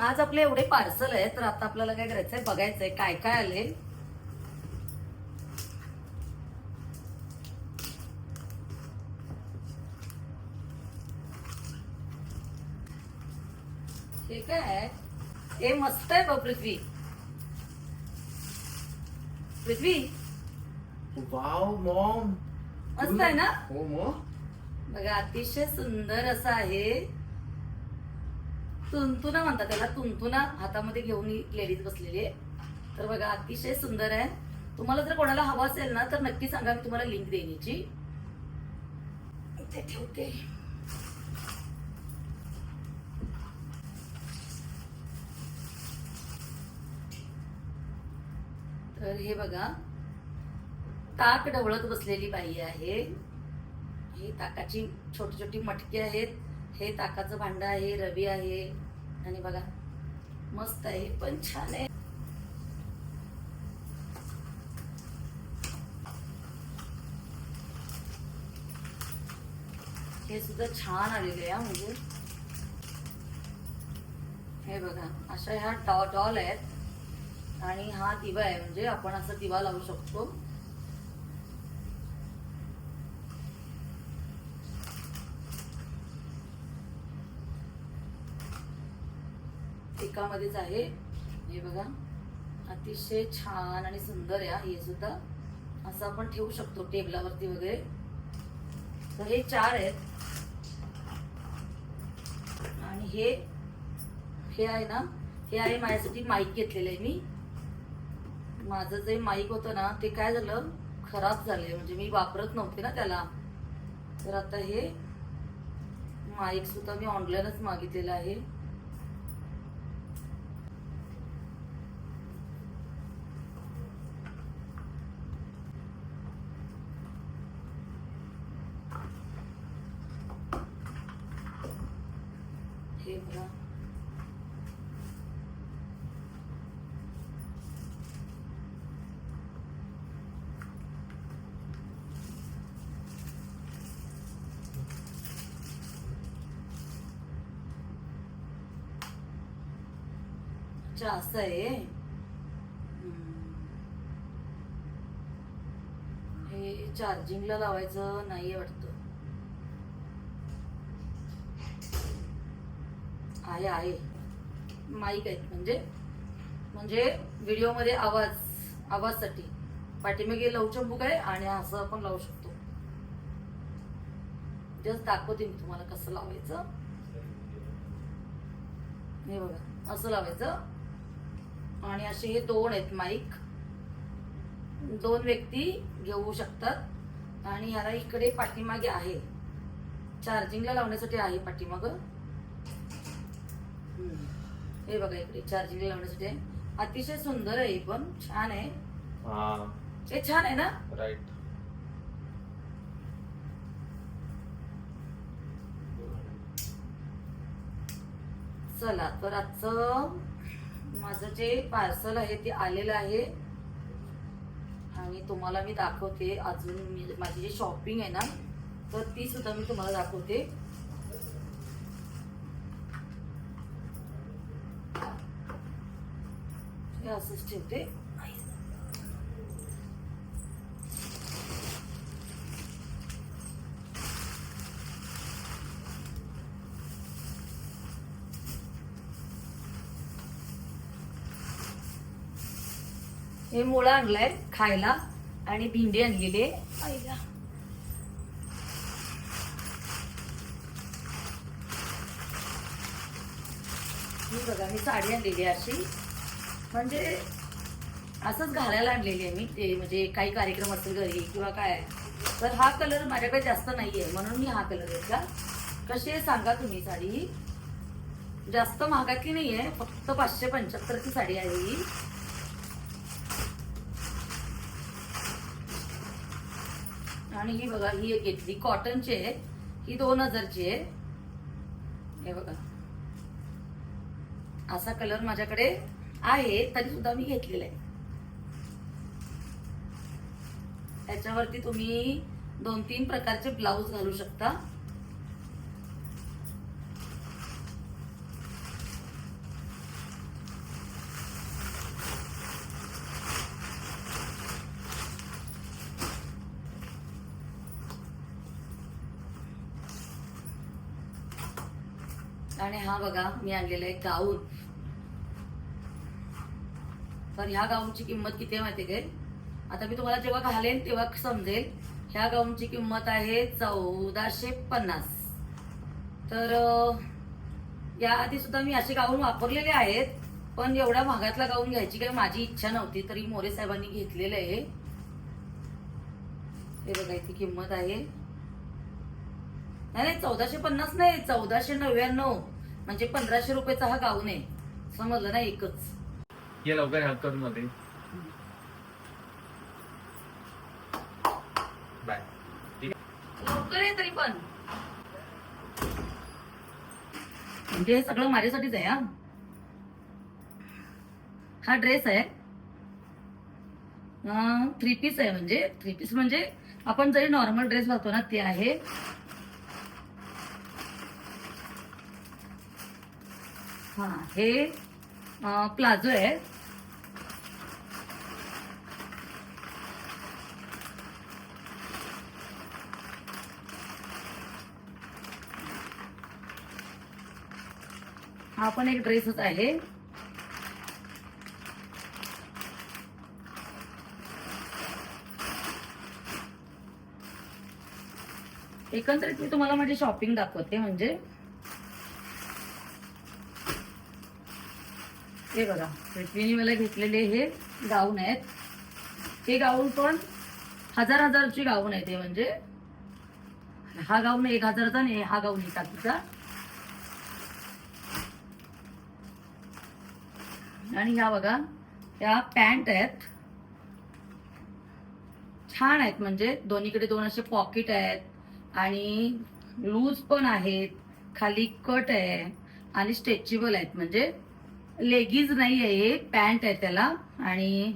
आज आपले एवढे पार्सल आहे, तर आता आपल्याला काय करायचंय, बघायचंय काय काय आले. हे काय आहे? हे मस्त आहे बा पृथ्वी. पृथ्वी वाव मॉम, मस्त आहे ना? हो मग. बघा अतिशय सुंदर असं आहे. तुंतुना म्हणतात त्याला, तुंतुना हातामध्ये घेऊन ही लेडीज बसलेली आहे. तर बघा अतिशय सुंदर आहे. तुम्हाला जर कोणाला हवा असेल ना तर नक्की सांगा, मी तुम्हाला लिंक देईन याची. इथे ठेवते. तर हे बघा, ताक ढवळत बसलेली बाई आहे. हे ताकाची छोटी छोटी मटकी आहेत. हे ताकाचं भांड आहे, रवी आहे. आणि बघा मस्त आहे, पण छान आहे. हे सुद्धा छान आलेले आहे. म्हणजे हे बघा, अशा ह्या डॉल आहेत. आणि हा दिवा आहे, म्हणजे आपण असं दिवा लावू शकतो. एकामध्येच आहे. हे बघा अतिशय छान आणि सुंदर आहे. हे सुद्धा असं आपण ठेवू शकतो टेबलावरती वगैरे. तर हे 4 आहेत. आणि हे आहे ना, हे आहे माझ्यासाठी माईक घेतलेलं आहे मी. माझं जे माईक होतं ना ते काय झालं, खराब झालंय. म्हणजे मी वापरत नव्हते ना त्याला. तर आता हे माईक सुद्धा मी ऑनलाईनच मागितलेलं आहे. हे बघा, अच्छा असं आहे. हे चार्जिंगला लावायचं नाहीये वाटतं. आहे माईक आहेत. म्हणजे व्हिडिओमध्ये आवाजसाठी पाठीमागे लवचंबुक आहे. आणि असं आपण लावू शकतो. जस्ट दाखवते मी तुम्हाला कसं लावायचं. हे बघा असं लावायचं. आणि असे हे 2 आहेत माईक. 2 व्यक्ती घेऊ शकतात. आणि ह्याला इकडे पाठीमागे आहे, चार्जिंगला लावण्यासाठी आहे पाठीमाग. हे बघा इकडे चार्जिंगला लावण्यासाठी आहे. अतिशय सुंदर आहे, पण छान आहे. हे छान आहे ना? राईट. चला, तर आजचं माझं जे पार्सल आहे ते आलेलं आहे. आणि तुम्हाला मी दाखवते अजून माझी जी शॉपिंग आहे ना, तर ती सुद्धा मी तुम्हाला दाखवते. हे असंच ठेवते. हे मुळा आणलाय खायला. आणि भिंडी आणलेली आहे आईला. ही बघा, मी साडी आणलेली आहे अशी. म्हणजे असंच घालायला आणलेली आहे मी. ते म्हणजे काही कार्यक्रम असेल घरी किंवा काय. तर हा कलर माझ्याकडे जास्त नाहीये, म्हणून मी हा कलर घेतला. कशी आहे सांगा तुम्ही साडी. जास्त महागातली नाहीये, फक्त 575ची साडी आहे ही. आणि ही बघा, ही एक घेतली कॉटनची आहे. ही 2000ची आहे. हे बघा असा कलर माझ्याकडे आहे, तरी सुद्धा मी घेतलेला आहे. त्याच्यावरती तुम्ही 2-3 प्रकारचे ब्लाउज घालू शकता. आणि हा बघा मी आणलेला आहे गाऊन. तर ह्या गाऊनची किंमत किती आहे माहिती काय? आता मी तुम्हाला जेव्हा घालेन तेव्हा समजेल. ह्या गाऊनची किंमत आहे 1450. तर याआधी सुद्धा मी असे गाऊन वापरलेले आहेत, पण एवढ्या महागातला गाऊन घ्यायची काही माझी इच्छा नव्हती. तरी मोरे साहेबांनी घेतलेलं आहे. हे बघा इथे किंमत आहे. नाही 1450 नाही, 1499, म्हणजे 1500 रुपयाचा हा गाऊन आहे. समजलं ना? एकच. ये लवकर हॅल्प मध्ये. बाय. लवकर आहे तरी पण. म्हणजे हे सगळं माझ्यासाठीच आहे. हा ड्रेस आहे, 3 पीस आहे. म्हणजे 3 पीस म्हणजे आपण जरी नॉर्मल ड्रेस घालतो ना ते आहे. हा हे प्लाझो आहे. हा पण एक ड्रेसच आहे. एकंदरीत मी तुम्हाला माझी शॉपिंग दाखवते. म्हणजे हे बघा, पृथ्वीने मला घेतलेले हे गाऊन आहेत. हे गाऊन पण हजारची गाऊन आहे. ते म्हणजे हा गाऊन 1000चा आणि हा गाऊन 1000चा. आणि ह्या बघा त्या पॅन्ट आहेत, छान आहेत. म्हणजे दोन्हीकडे 2 असे पॉकेट आहेत आणि लूज पण आहेत. खाली कट आहे आणि स्ट्रेचेबल आहेत. म्हणजे लेगीज नाही आहे, पॅन्ट आहे त्याला. आणि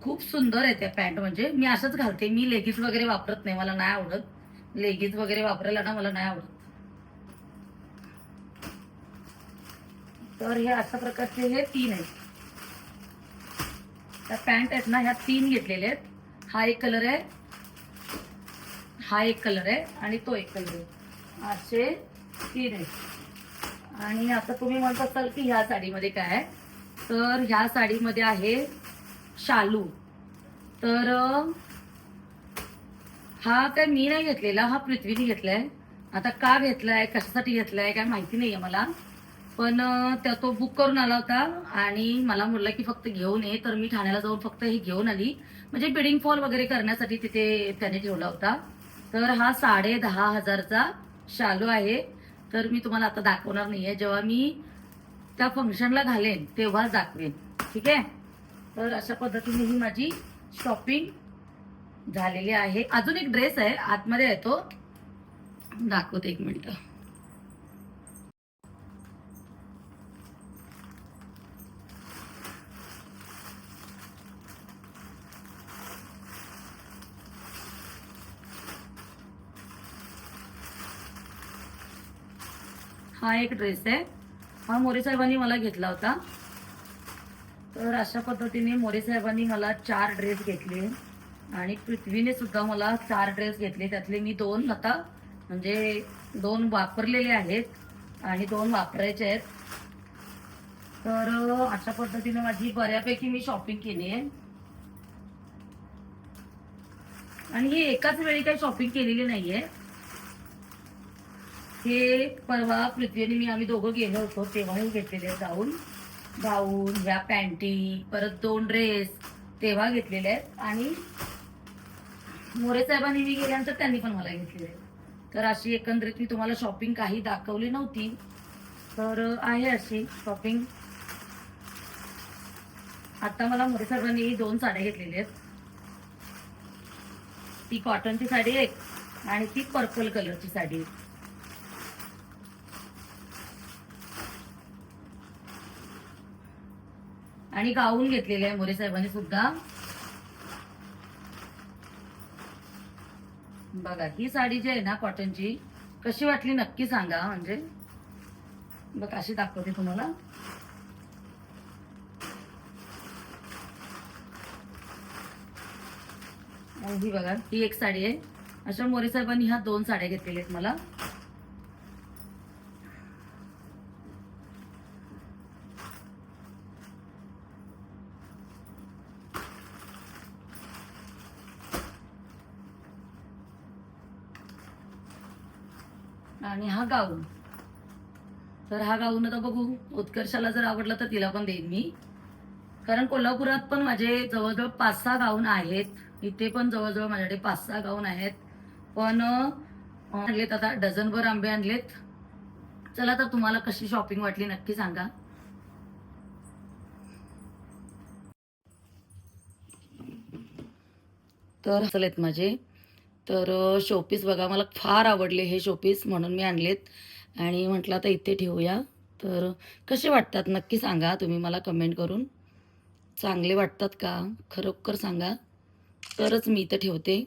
खूप सुंदर आहे त्या पॅन्ट. म्हणजे मी असंच घालते. मी लेगीज वगैरे वापरत नाही, मला नाही आवडत. लेगीज वगैरे वापरायला ना मला नाही आवडत. तर हे अशा प्रकारचे हे 3 आहेत. त्या पॅन्ट आहेत ना, ह्या 3 घेतलेल्या आहेत. हा एक कलर आहे, हा एक कलर आहे आणि तो एक कलर आहे. असे 3 आहेत. आणि आता तुम्ही म्हणत असाल की ह्या साडीमध्ये काय आहे, तर ह्या साडीमध्ये आहे शालू. तर हा काय मी नाही घेतलेला, हा पृथ्वीने घेतलाय. आता का घेतलाय, कशासाठी घेतलाय काय माहिती नाहीये मला. पण त्या तो बुक करून आला होता आणि मला म्हटलं की फक्त घेऊन ये. तर मी ठाण्याला जाऊन फक्त हे घेऊन आली. म्हणजे बिडिंग फॉल वगैरे करण्यासाठी तिथे त्याने ठेवला होता. तर हा 10,500चा शालू आहे. तर मी तुम्हाला आता दाखवणार नाहीये, जेव्हा मी त्या फंक्शनला घालेन तेव्हाच दाखवेन. ठीक आहे. तर अशा पद्धतीने ही माझी शॉपिंग झालेली आहे. अजून एक ड्रेस आहे आतमध्ये आहे, तो दाखवते 1 मिनिट. हा एक ड्रेस आहे. हा मोरे साहेबांनी मला घेतला होता. तर अशा पद्धतीने मोरे साहेबांनी मला 4 ड्रेस घेतले आणि पृथ्वीने सुद्धा मला 4 ड्रेस घेतले. त्यातले मी 2 आता म्हणजे 2 वापरलेले आहेत आणि 2 वापरायचे आहेत. तर अशा पद्धतीने माझी बऱ्यापैकी मी शॉपिंग केली आहे. आणि ही एकाच वेळी काही शॉपिंग केलेली नाहीये. हे परवा पृथ्वीने मी आम्ही दोघं गेलो होतो तेव्हाही घेतलेले गाऊन ह्या पॅन्टी, परत 2 ड्रेस तेव्हा घेतलेले आहेत. आणि मोरे साहेबांनी मी गेल्यानंतर त्यांनी पण मला घेतलेले आहेत. तर अशी एकंदरीत मी तुम्हाला शॉपिंग काही दाखवली नव्हती. तर आहे अशी शॉपिंग. आता मला मोरे साहेबांनी 2 साड्या घेतलेल्या आहेत. ती कॉटनची साडी एक आणि ती पर्पल कलरची साडी एक. आणि गाऊन घेतलेले आहे मोरे साहेबांनी सुद्धा. बघा ही साडी जी आहे ना कॉटनची, कशी वाटली नक्की सांगा. म्हणजे बघ अशी दाखवते तुम्हाला. ही बघा ही एक साडी आहे. अशा मोरे साहेबांनी ह्या 2 साड्या घेतलेल्या आहेत मला. आणि हा गाऊन. तर हा गाऊन आता बघू, उत्कर्षाला जर आवडला तर तिला पण देईन मी. कारण कोल्हापुरात पण माझे जवळजवळ 5-6 गाऊन आहेत. इथे पण जवळजवळ माझ्याकडे 5-6 गाऊन आहेत. पण आणलेत आता डझनभर आंबे आणलेत. चला तर तुम्हाला कशी शॉपिंग वाटली नक्की सांगा. तर चलेत माझे. तर शोपीस बघा, मला फार आवडले हे शोपीस म्हणून मी आणलेत आणि म्हटलं आता इथे ठेवूया. तर कसे वाटतात नक्की सांगा तुम्ही मला कमेंट करून. चांगले वाटतात का खरोखर सांगा, तरच मी इथं ठेवते.